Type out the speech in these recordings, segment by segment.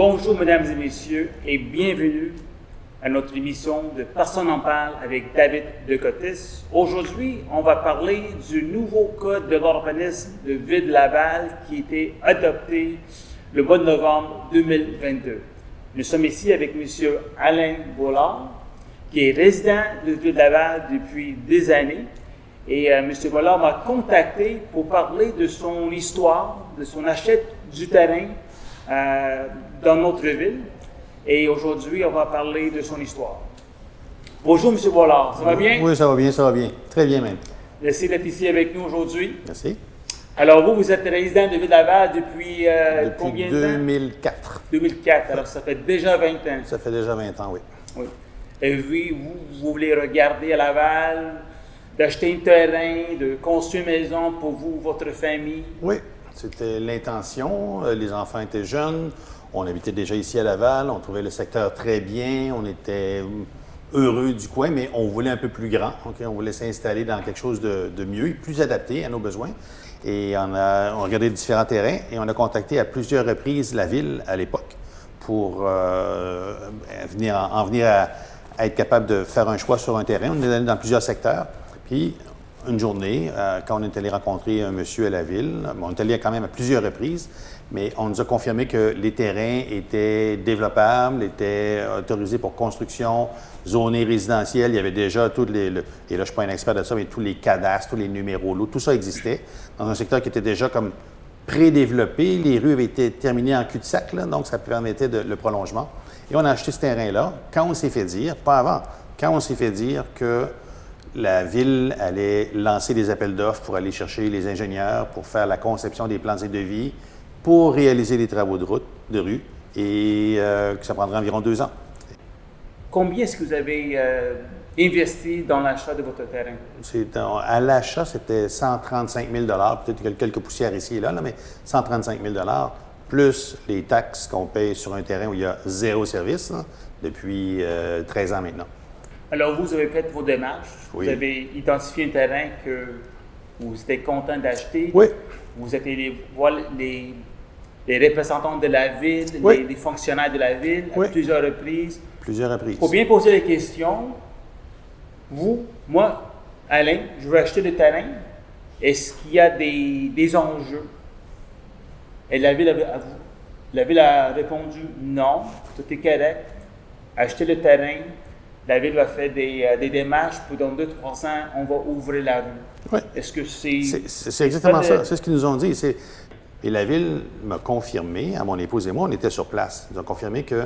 Bonjour, mesdames et messieurs, et bienvenue à notre émission de Personne en parle avec David Decotis. Aujourd'hui, on va parler du nouveau code de l'urbanisme de Ville-Laval qui a été adopté le mois de novembre 2022. Nous sommes ici avec M. Alain Bollard, qui est résident de Ville-Laval depuis des années. Et M. Bollard m'a contacté pour parler de son histoire, de son achat du terrain dans notre ville. Et aujourd'hui, on va parler de son histoire. Bonjour, M. Bollard. Ça va bien? Oui, ça va bien, ça va bien. Très bien même. Merci d'être ici avec nous aujourd'hui. Merci. Alors, vous êtes résident de Ville-Laval depuis combien de temps? 2004. 2004. Alors, ça fait déjà 20 ans. Ça fait déjà 20 ans, oui. Oui. Et vous voulez regarder à Laval, d'acheter un terrain, de construire une maison pour vous, votre famille? Oui, c'était l'intention. Les enfants étaient jeunes. On habitait déjà ici à Laval. On trouvait le secteur très bien. On était heureux du coin, mais on voulait un peu plus grand. Okay? On voulait s'installer dans quelque chose de mieux, plus adapté à nos besoins. Et on a regardé différents terrains et on a contacté à plusieurs reprises la ville à l'époque pour en venir à être capable de faire un choix sur un terrain. On est allé dans plusieurs secteurs. Puis, une journée, quand on est allé rencontrer un monsieur à la ville, on est allé quand même à plusieurs reprises, mais on nous a confirmé que les terrains étaient développables, étaient autorisés pour construction, zonés résidentiels. Il y avait déjà et là je ne suis pas un expert de ça, mais tous les cadastres, tous les numéros lots, tout ça existait dans un secteur qui était déjà comme pré-développé. Les rues avaient été terminées en cul-de-sac, là, donc ça permettait le prolongement. Et on a acheté ce terrain-là quand on s'est fait dire, pas avant, quand on s'est fait dire que la ville allait lancer des appels d'offres pour aller chercher les ingénieurs pour faire la conception des plans et devis, pour réaliser les travaux de rue, et que ça prendrait environ 2 ans. Combien est-ce que vous avez investi dans l'achat de votre terrain? À l'achat, c'était 135 000 peut-être qu'il y a quelques poussières ici et là, mais 135 000 plus les taxes qu'on paye sur un terrain où il y a zéro service là, depuis 13 ans maintenant. Alors, vous avez fait vos démarches. Oui. Vous avez identifié un terrain que vous étiez content d'acheter. Oui. Vous êtes allé voir les représentants de la ville, oui. les fonctionnaires de la ville à oui. plusieurs reprises. Plusieurs reprises. Il faut bien poser les questions. Moi, Alain, je veux acheter le terrain. Est-ce qu'il y a des enjeux? Et la ville a répondu non, tout est correct. Achetez le terrain. La ville va faire des démarches, puis dans 2-3 ans, on va ouvrir la rue. Oui. Est-ce que c'est... C'est exactement ça. C'est ce qu'ils nous ont dit. Et la ville m'a confirmé, à mon épouse et moi, on était sur place. Ils ont confirmé que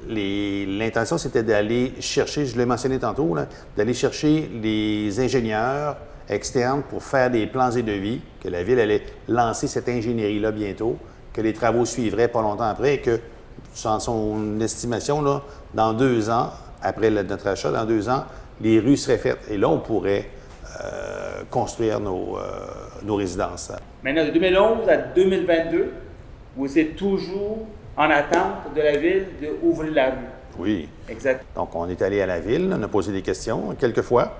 l'intention, c'était d'aller chercher, je l'ai mentionné tantôt, d'aller chercher les ingénieurs externes pour faire des plans et devis, que la ville allait lancer cette ingénierie-là bientôt, que les travaux suivraient pas longtemps après, et que, sans son estimation, là, dans 2 ans, après notre achat, dans 2 ans, les rues seraient faites. Et là, on pourrait construire nos résidences. Maintenant, de 2011 à 2022, vous êtes toujours en attente de la ville d'ouvrir la rue. Oui. Exact. Donc, on est allé à la ville, on a posé des questions quelques fois.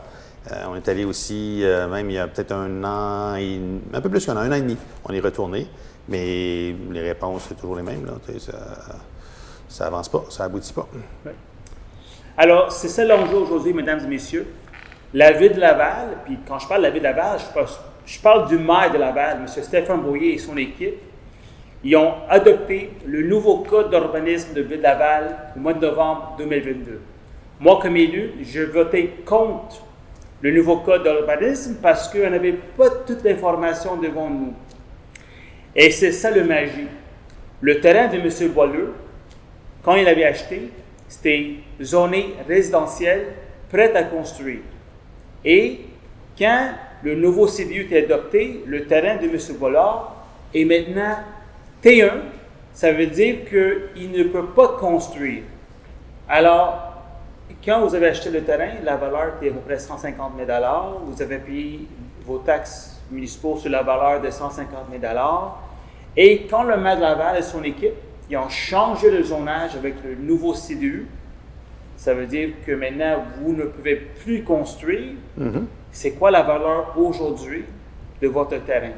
On est allé aussi, même il y a peut-être un peu plus qu'un an, 1 an et demi, on est retourné. Mais les réponses, c'est toujours les mêmes. Là. Ça avance pas, ça aboutit pas. Oui. Alors, c'est ça l'enjeu aujourd'hui, mesdames et messieurs. La ville de Laval, puis quand je parle de la ville de Laval, je parle du maire de Laval, M. Stéphane Boyer et son équipe. Ils ont adopté le nouveau code d'urbanisme de ville de Laval au mois de novembre 2022. Moi, comme élu, j'ai voté contre le nouveau code d'urbanisme parce qu'on n'avait pas toute l'information devant nous. Et c'est ça le magie. Le terrain de M. Boileau, quand il l'avait acheté, c'était zoné résidentiel, prêt à construire. Et quand le nouveau CDU était adopté, le terrain de M. Bollard est maintenant T1. Ça veut dire qu'il ne peut pas construire. Alors, quand vous avez acheté le terrain, la valeur était à peu près 150 000 $. Vous avez payé vos taxes municipaux sur la valeur de 150 000 $. Et quand le maire de Laval et son équipe, ils ont changé le zonage avec le nouveau CDU, ça veut dire que maintenant, vous ne pouvez plus construire. Mm-hmm. C'est quoi la valeur aujourd'hui? de votre terrain?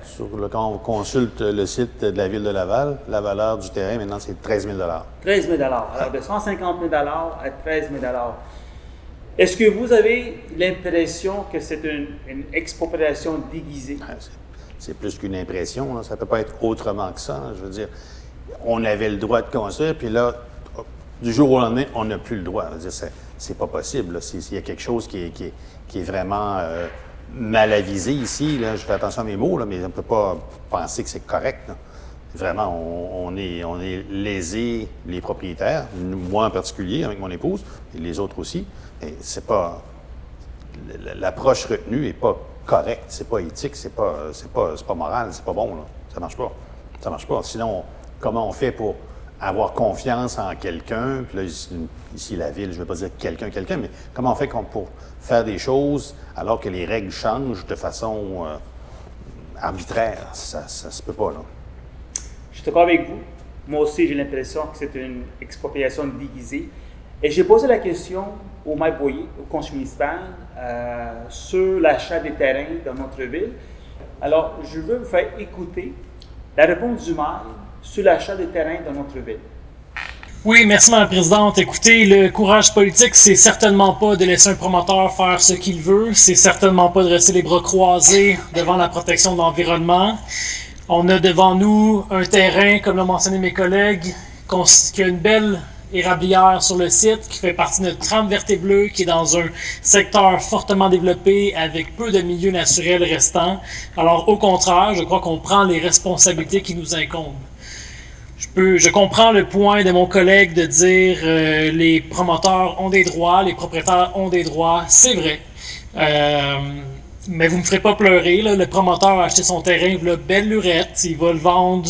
Quand on consulte le site de la Ville de Laval, la valeur du terrain, maintenant, c'est 13 000 13 000 Alors, de 150 000 à 13 000 Est-ce que vous avez l'impression que c'est une expropriation déguisée? C'est plus qu'une impression. Là. Ça ne peut pas être autrement que ça. Je veux dire, on avait le droit de construire, puis là, du jour au lendemain, on n'a plus le droit. Je veux dire, c'est pas possible. S'il y a quelque chose qui est vraiment mal avisé ici, là, je fais attention à mes mots, là, mais on ne peut pas penser que c'est correct. Là. Vraiment, on est lésés, les propriétaires, moi en particulier, avec mon épouse, et les autres aussi. Et c'est pas... L'approche retenue n'est pas correcte, c'est pas éthique, c'est pas moral, c'est pas bon. Là. Ça marche pas. Ça marche pas. Sinon, comment on fait pour avoir confiance en quelqu'un? Puis là, ici, la Ville, je ne veux pas dire quelqu'un, mais comment on fait pour faire des choses alors que les règles changent de façon arbitraire? Ça se peut pas, là. Je suis d'accord avec vous. Moi aussi, j'ai l'impression que c'est une expropriation déguisée. Et j'ai posé la question au maire Boyer, au conseil municipal, sur l'achat des terrains dans notre ville. Alors, je veux vous faire écouter la réponse du maire sur l'achat des terrains dans notre ville. Oui, merci Mme la Présidente. Écoutez, le courage politique, c'est certainement pas de laisser un promoteur faire ce qu'il veut. C'est certainement pas de rester les bras croisés devant la protection de l'environnement. On a devant nous un terrain, comme l'ont mentionné mes collègues, qui a une belle érablière sur le site, qui fait partie de notre trame verte et bleue, qui est dans un secteur fortement développé avec peu de milieux naturels restants. Alors, au contraire, je crois qu'on prend les responsabilités qui nous incombent. Je comprends le point de mon collègue de dire les promoteurs ont des droits, les propriétaires ont des droits, c'est vrai. Mais vous ne me ferez pas pleurer, là. Le promoteur a acheté son terrain, il a belle lurette, il va le vendre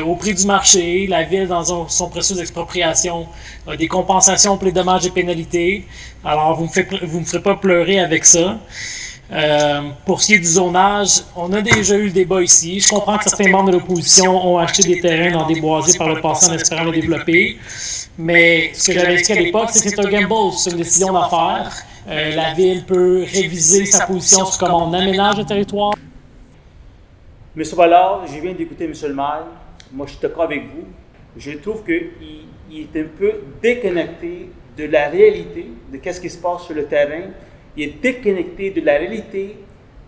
au prix du marché. La Ville, dans son processus d'expropriation, a des compensations pour les dommages et pénalités. Alors, vous me ferez pas pleurer avec ça. Pour ce qui est du zonage, on a déjà eu le débat ici. Je comprends que certains membres de l'opposition ont acheté des terrains dans des boisés par le passé en espérant les développer. Mais ce que j'avais expliqué à l'époque, c'est que c'est un gamble, c'est une décision d'affaires. La Ville peut réviser sa position sur comment on aménage le territoire. Monsieur Ballard, je viens d'écouter M. le maire. Moi, je suis d'accord avec vous. Je trouve qu'il est un peu déconnecté de la réalité, de ce qui se passe sur le terrain. Il est déconnecté de la réalité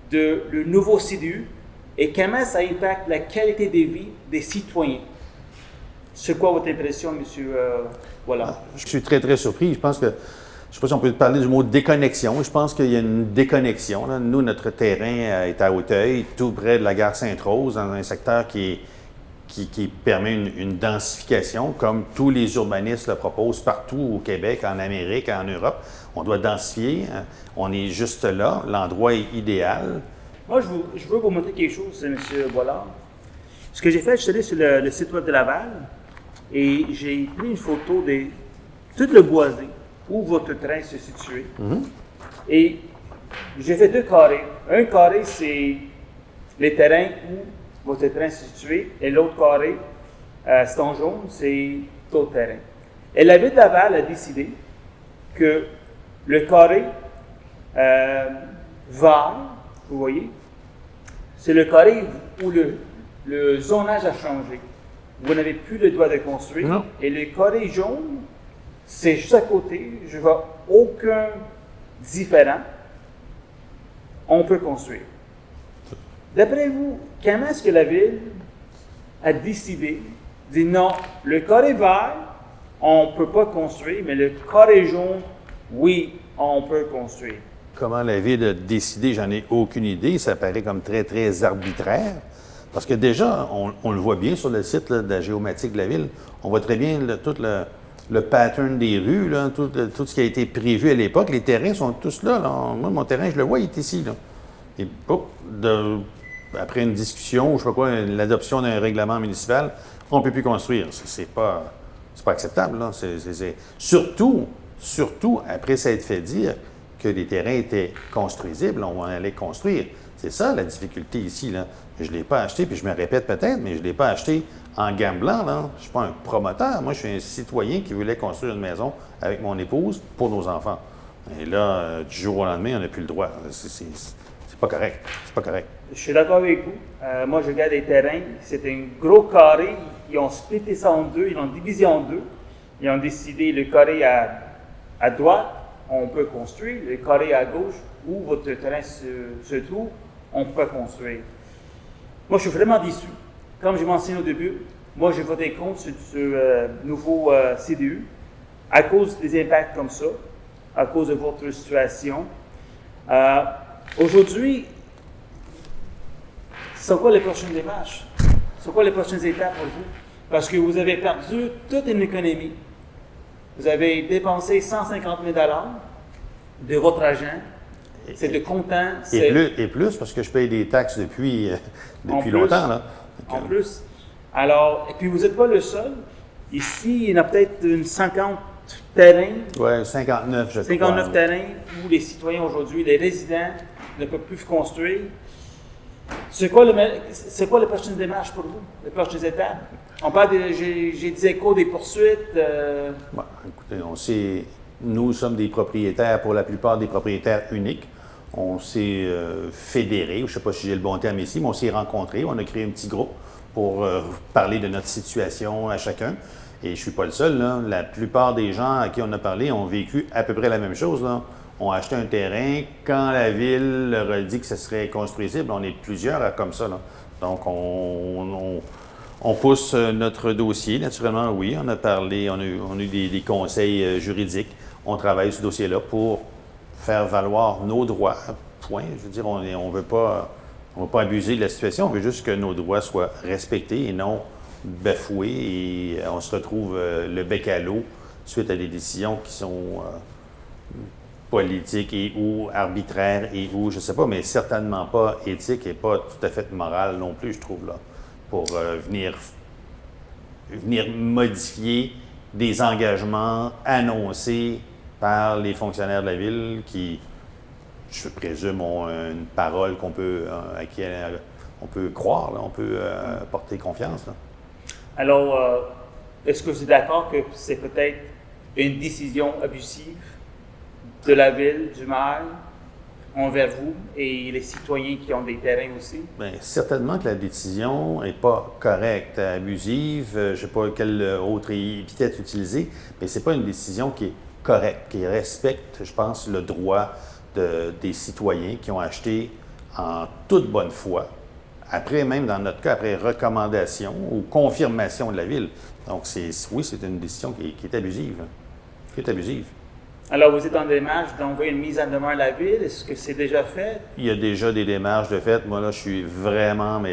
de le nouveau CDU et comment ça impacte la qualité de vie des citoyens. C'est quoi votre impression, monsieur? Voilà. Je suis très, très surpris. Je pense que, je ne sais pas si on peut parler du mot déconnexion. Je pense qu'il y a une déconnexion. Là. Nous, notre terrain est à Hauteuil, tout près de la gare Sainte-Rose, dans un secteur qui permet une densification, comme tous les urbanistes le proposent partout au Québec, en Amérique, en Europe. On doit densifier. On est juste là. L'endroit est idéal. Moi, je veux vous montrer quelque chose, M. Boilard. Ce que j'ai fait, je suis allé sur le site web de Laval et j'ai pris une photo de tout le boisé où votre train se situe. Mm-hmm. Et j'ai fait 2 carrés. Un carré, c'est les terrains où votre train se situe et l'autre carré, c'est en jaune, c'est d'autres terrains. Et la ville de Laval a décidé que le carré vert, vous voyez, c'est le carré où le zonage a changé. Vous n'avez plus le droit de construire. Non. Et le carré jaune, c'est juste à côté. Je ne vois aucun différent. On peut construire. D'après vous, comment est-ce que la Ville a décidé de dire non, le carré vert, on ne peut pas construire, mais le carré jaune, oui, on peut construire. Comment la Ville a décidé, j'en ai aucune idée. Ça paraît comme très, très arbitraire. Parce que déjà, on le voit bien sur le site là, de la géomatique de la Ville. On voit très bien tout le pattern des rues, là, tout ce qui a été prévu à l'époque. Les terrains sont tous là. Moi, mon terrain, je le vois, il est ici. Là. Et après une discussion, je ne sais pas quoi, l'adoption d'un règlement municipal, on ne peut plus construire. C'est pas acceptable. Là. Surtout, après ça a été fait dire que les terrains étaient construisibles, on allait construire. C'est ça la difficulté ici. Là. Je ne l'ai pas acheté, puis je me répète peut-être, mais je ne l'ai pas acheté en gamblant. Là. Je ne suis pas un promoteur. Moi, je suis un citoyen qui voulait construire une maison avec mon épouse pour nos enfants. Et là, du jour au lendemain, on n'a plus le droit. C'est pas correct. C'est pas correct. Je suis d'accord avec vous. Moi, je regarde les terrains. C'est un gros carré. Ils ont splitté ça en deux. Ils l'ont divisé en deux. Ils ont décidé le carré à droite, on peut construire. Le carré à gauche, où votre terrain se trouve, on peut construire. Moi, je suis vraiment déçu. Comme j'ai mentionné au début, moi, j'ai voté contre ce nouveau CDU à cause des impacts comme ça, à cause de votre situation. Aujourd'hui, c'est quoi les prochaines démarches? C'est quoi les prochaines étapes pour vous? Parce que vous avez perdu toute une économie. Vous avez dépensé 150 000 $ de votre argent. C'est de comptant. Et plus, parce que je paye des taxes depuis longtemps. Là. En plus. Alors, et puis vous n'êtes pas le seul. Ici, il y en a peut-être une 50 terrains. Oui, 59, je crois. 59 terrains où les citoyens aujourd'hui, les résidents, ne peuvent plus construire. C'est quoi les prochaines démarches pour vous, les prochaines étapes? On parle j'ai des échos des poursuites. Bon, écoutez, on sait, nous sommes des propriétaires, pour la plupart des propriétaires uniques. On s'est fédérés, je ne sais pas si j'ai le bon terme ici, mais on s'est rencontrés, on a créé un petit groupe pour parler de notre situation à chacun. Et je ne suis pas le seul, là. La plupart des gens à qui on a parlé ont vécu à peu près la même chose, là. On a acheté un terrain. Quand la ville leur a dit que ce serait construisible, on est plusieurs comme ça, là. Donc, on pousse notre dossier. Naturellement, oui, on a parlé, on a eu des conseils juridiques. On travaille ce dossier-là pour faire valoir nos droits. Point. Je veux dire, on ne veut pas abuser de la situation. On veut juste que nos droits soient respectés et non bafoués. Et on se retrouve le bec à l'eau suite à des décisions qui sont politiques et ou arbitraires et ou, je ne sais pas, mais certainement pas éthiques et pas tout à fait morales non plus, je trouve, là, pour venir modifier des engagements annoncés par les fonctionnaires de la ville qui, je présume, ont une parole à qui on peut croire, là, on peut porter confiance. Là. Alors, est-ce que vous êtes d'accord que c'est peut-être une décision abusive de la ville, du maire, envers vous et les citoyens qui ont des terrains aussi? Bien, certainement que la décision n'est pas correcte, abusive, je ne sais pas quelle autre épithète utiliser, mais ce n'est pas une décision qui est correcte, qui respecte, je pense, le droit des citoyens qui ont acheté en toute bonne foi, après même, dans notre cas, après recommandation ou confirmation de la ville. Donc, oui, c'est une décision qui est abusive. Qui est abusive. Alors, vous êtes en démarche d'envoyer une mise en demeure à la ville. Est-ce que c'est déjà fait? Il y a déjà des démarches de fait. Moi, là, je suis vraiment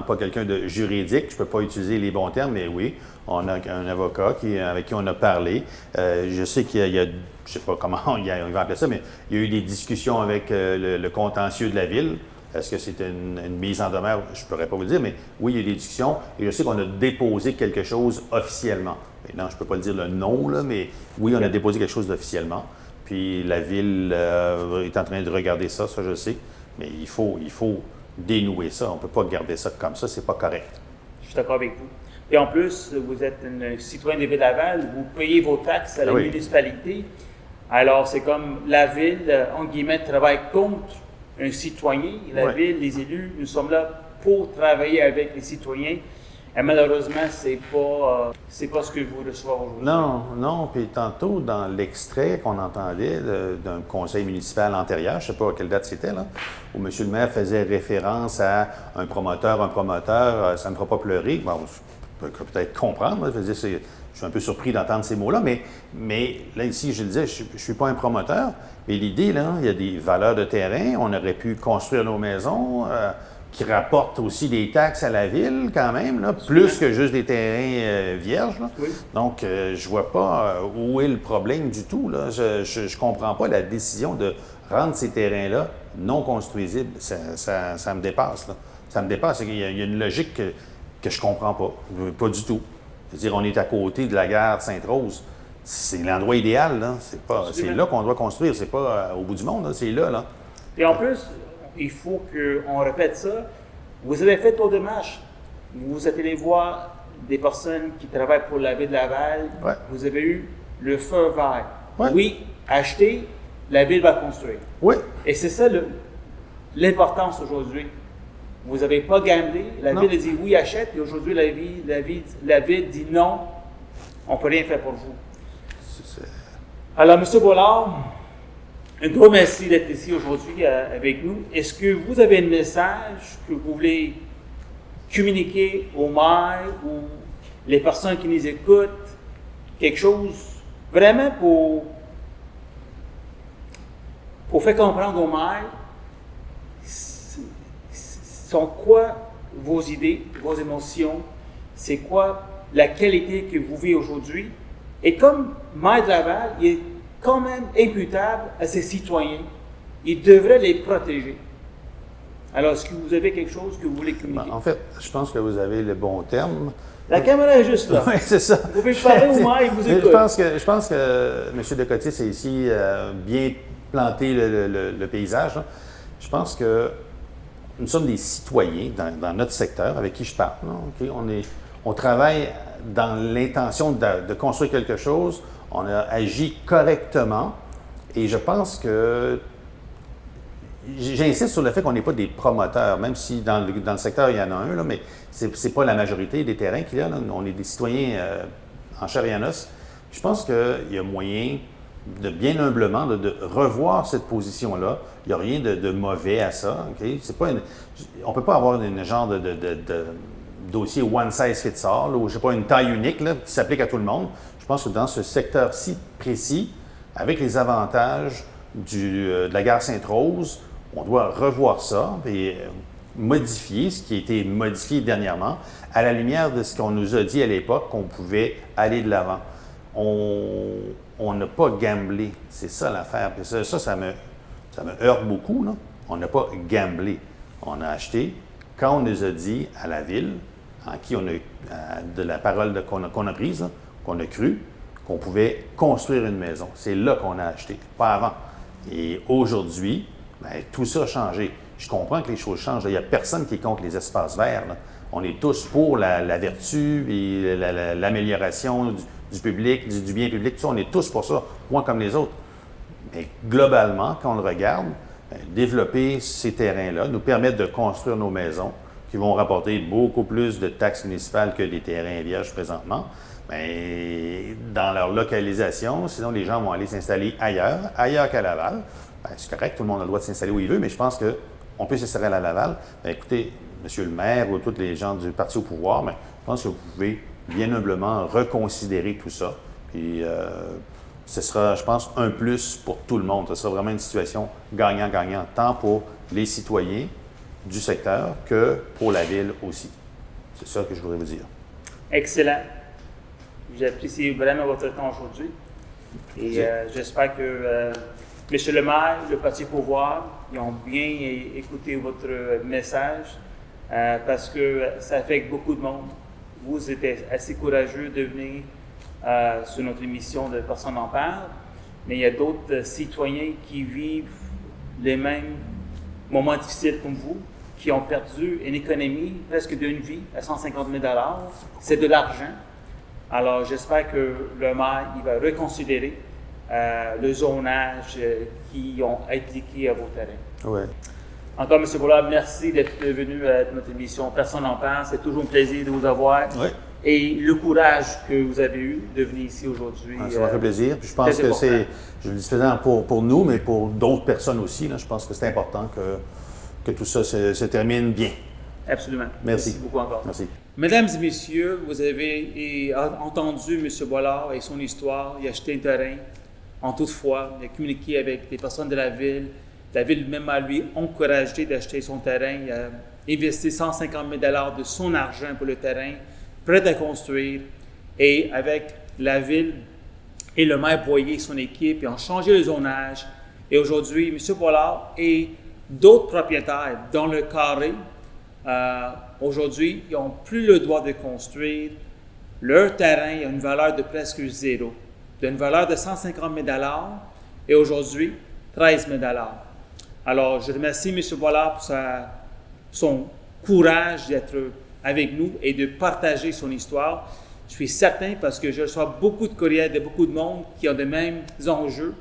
pas quelqu'un de juridique. Je ne peux pas utiliser les bons termes, mais oui, on a un avocat avec qui on a parlé. Je sais qu'il y a je ne sais pas comment on va appeler ça, mais il y a eu des discussions avec le contentieux de la ville. Est-ce que c'est une mise en demeure? Je ne pourrais pas vous le dire, mais oui, il y a eu des discussions et je sais qu'on a déposé quelque chose officiellement. Maintenant, je ne peux pas le dire le nom, là, mais oui, on a déposé quelque chose d'officiellement. Puis la ville est en train de regarder ça, je sais. Mais il faut dénouer ça. On ne peut pas garder ça comme ça, c'est pas correct. Je suis d'accord avec vous. Et en plus, vous êtes un citoyen de Ville-Laval, vous payez vos taxes à la municipalité. Alors, c'est comme la ville, en guillemets, travaille contre un citoyen. La ville, les élus, nous sommes là pour travailler avec les citoyens. Et malheureusement, c'est pas ce que vous recevez aujourd'hui. Non. Puis tantôt, dans l'extrait qu'on entendait d'un conseil municipal antérieur, je ne sais pas à quelle date c'était, là, où M. le maire faisait référence à un promoteur, ça ne me fera pas pleurer. Bon, je peux peut-être comprendre. Je suis un peu surpris d'entendre ces mots-là, mais là, ici, je le disais, je ne suis pas un promoteur, mais l'idée, là, il y a des valeurs de terrain. On aurait pu construire nos maisons qui rapportent aussi des taxes à la ville, quand même, là, plus que juste des terrains vierges. Là. Oui. Donc, je ne vois pas où est le problème du tout. Là. Je ne comprends pas la décision de rendre ces terrains-là non construisibles. Ça me dépasse. Là. Ça me dépasse. Il y a une logique que je ne comprends pas. Pas du tout. C'est-à-dire, on est à côté de la gare Sainte-Rose. C'est l'endroit idéal. Là. C'est là qu'on doit construire. C'est pas au bout du monde. Là. C'est là, là. Et en plus, il faut qu'on répète ça. Vous avez fait vos démarches. Vous êtes allé voir des personnes qui travaillent pour la ville de Laval. Ouais. Vous avez eu le feu vert. Ouais. Oui, acheter, la ville va construire. Oui. Et c'est ça l'importance aujourd'hui. Vous n'avez pas gamblé. La Non. ville a dit oui, achète. Et aujourd'hui, la ville dit non, on ne peut rien faire pour vous. Alors, M. Bollard, un gros merci d'être ici aujourd'hui avec nous. Est-ce que vous avez un message que vous voulez communiquer aux maires ou les personnes qui nous écoutent? Quelque chose vraiment pour faire comprendre aux maires sont quoi vos idées, vos émotions, c'est quoi la qualité que vous vivez aujourd'hui. Et comme maire de Laval, il est quand même imputable à ses citoyens. Il devrait les protéger. Alors, est-ce que vous avez quelque chose que vous voulez communiquer? En fait, je pense que vous avez le bon terme. La caméra est juste là. Oui, c'est ça. Vous pouvez parler au maire, il vous Mais écoute. je pense que M. Decotis a ici bien planté le paysage. Là. Je pense que nous sommes des citoyens dans notre secteur avec qui je parle. Là, okay? On travaille dans l'intention de construire quelque chose. On a agi correctement. Et je pense que j'insiste sur le fait qu'on n'est pas des promoteurs, même si dans le secteur, il y en a un, là, mais ce n'est pas la majorité des terrains qu'il y a. Là. On est des citoyens en chair et en os. Je pense qu'il y a moyen de bien humblement de revoir cette position-là. Il n'y a rien de mauvais à ça. Okay? On ne peut pas avoir un genre de dossier one size fits all, ou je sais pas, une taille unique là, qui s'applique à tout le monde. Je pense que dans ce secteur-ci précis, avec les avantages de la gare Sainte-Rose, on doit revoir ça et modifier ce qui a été modifié dernièrement à la lumière de ce qu'on nous a dit à l'époque qu'on pouvait aller de l'avant. On n'a pas gamblé. C'est ça l'affaire. Puis ça me heurte beaucoup. Là. On n'a pas gamblé. On a acheté quand on nous a dit à la ville, en qui on a de la parole qu'on a prise, là, qu'on a cru, qu'on pouvait construire une maison. C'est là qu'on a acheté, pas avant. Et aujourd'hui, bien, tout ça a changé. Je comprends que les choses changent. Il n'y a personne qui est contre les espaces verts. Là. On est tous pour la vertu et l'amélioration du public, du bien public. Tout ça, on est tous pour ça, moi comme les autres. Mais globalement, quand on le regarde, bien, développer ces terrains-là nous permettent de construire nos maisons qui vont rapporter beaucoup plus de taxes municipales que des terrains vierges présentement. Bien, dans leur localisation, sinon les gens vont aller s'installer ailleurs qu'à Laval. Bien, c'est correct, tout le monde a le droit de s'installer où il veut, mais je pense qu'on peut s'installer à Laval. Bien, écoutez, M. le maire ou tous les gens du parti au pouvoir, bien, je pense que vous pouvez bien humblement reconsidérer tout ça. Puis, ce sera, je pense, un plus pour tout le monde. Ce sera vraiment une situation gagnant-gagnant, tant pour les citoyens du secteur que pour la ville aussi. C'est ça que je voudrais vous dire. Excellent. J'apprécie vraiment votre temps aujourd'hui. Et j'espère que M. le maire, le Parti au pouvoir, ils ont bien écouté votre message parce que ça affecte beaucoup de monde. Vous êtes assez courageux de venir sur notre émission de Personne en parle, mais il y a d'autres citoyens qui vivent les mêmes moments difficiles comme vous, qui ont perdu une économie presque d'une vie à 150 000 $. C'est de l'argent. Alors, j'espère que le maire il va reconsidérer le zonage qui ont appliqué à vos terrains. Oui. Encore, M. Bollard, merci d'être venu à notre émission Personne n'en parle. C'est toujours un plaisir de vous avoir. Oui. Et le courage que vous avez eu de venir ici aujourd'hui. Ça m'a fait plaisir. Puis je pense que je le dis faisant pour nous, mais pour d'autres personnes aussi. Là, je pense que c'est important que tout ça se termine bien. Absolument. Merci beaucoup encore. Merci. Mesdames et messieurs, vous avez entendu M. Bollard et son histoire. Il a acheté un terrain en toute foi. Il a communiqué avec des personnes de la ville. La ville même à lui encouragé d'acheter son terrain. Il a investi 150 000 $ de son argent pour le terrain, prêt à construire. Et avec la ville et le maire Boyer et son équipe, ils ont changé le zonage. Et aujourd'hui, M. Bollard et d'autres propriétaires dans le carré, aujourd'hui, ils n'ont plus le droit de construire. Leur terrain a une valeur de presque zéro, d'une valeur de 150 000 $ et aujourd'hui, 13 000 $. Alors, je remercie M. Bollard pour son courage d'être avec nous et de partager son histoire. Je suis certain parce que je reçois beaucoup de courriels de beaucoup de monde qui ont les mêmes enjeux.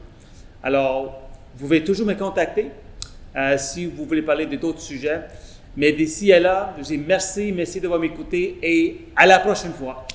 Alors, vous pouvez toujours me contacter. si vous voulez parler d'autres sujets. Mais d'ici à là, je dis merci d'avoir m'écouté et à la prochaine fois.